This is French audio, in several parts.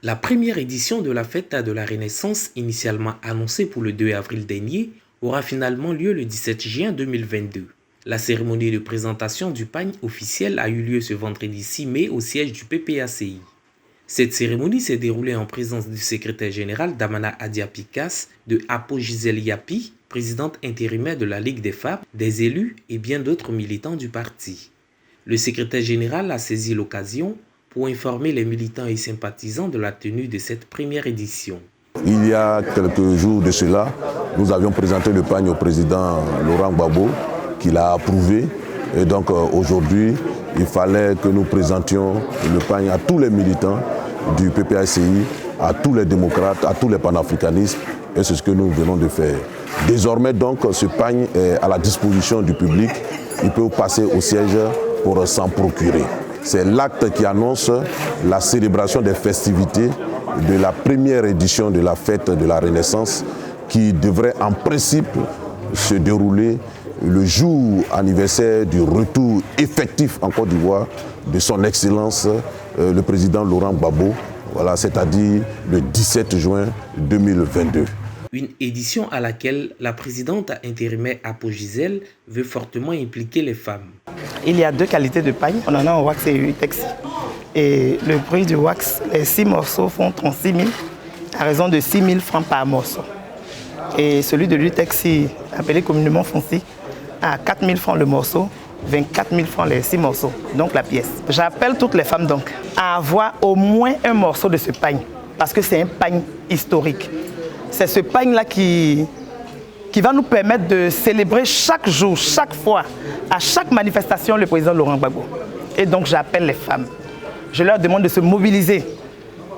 La première édition de la fête de la Renaissance, initialement annoncée pour le 2 avril dernier, aura finalement lieu le 17 juin 2022. La cérémonie de présentation du pagne officiel a eu lieu ce vendredi 6 mai au siège du PPACI. Cette cérémonie s'est déroulée en présence du secrétaire général Damana Adia-Picas, de Apo Gisèle Yapi, présidente intérimaire de la Ligue des femmes, des élus et bien d'autres militants du parti. Le secrétaire général a saisi l'occasion pour informer les militants et sympathisants de la tenue de cette première édition. Il y a quelques jours de cela, nous avions présenté le pagne au président Laurent Gbagbo, qui l'a approuvé. Et donc aujourd'hui, il fallait que nous présentions le pagne à tous les militants du PPACI, à tous les démocrates, à tous les panafricanistes. Et c'est ce que nous venons de faire. Désormais donc, ce pagne est à la disposition du public. Il peut passer au siège pour s'en procurer. C'est l'acte qui annonce la célébration des festivités de la première édition de la fête de la Renaissance qui devrait en principe se dérouler le jour anniversaire du retour effectif en Côte d'Ivoire de son Excellence le président Laurent Gbagbo, voilà, c'est-à-dire le 17 juin 2022. Une édition à laquelle la présidente intérimaire Apo Gisèle veut fortement impliquer les femmes. Il y a deux qualités de pagne, on en a en wax et Utexi. Et le prix du wax, les 6 morceaux font 36 000 à raison de 6 000 francs par morceau. Et celui de l'Utexi, appelé communément foncé, à 4 000 francs le morceau, 24 000 francs les 6 morceaux, donc la pièce. J'appelle toutes les femmes donc à avoir au moins un morceau de ce pagne, parce que c'est un pagne historique. C'est ce pagne-là qui va nous permettre de célébrer chaque jour, chaque fois, à chaque manifestation, le président Laurent Gbagbo. Et donc j'appelle les femmes. Je leur demande de se mobiliser,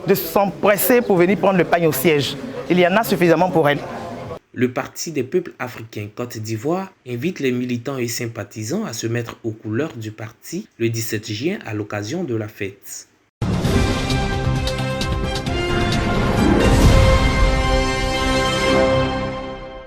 de s'empresser pour venir prendre le pagne au siège. Il y en a suffisamment pour elles. Le Parti des peuples africains Côte d'Ivoire invite les militants et sympathisants à se mettre aux couleurs du parti le 17 juin à l'occasion de la fête.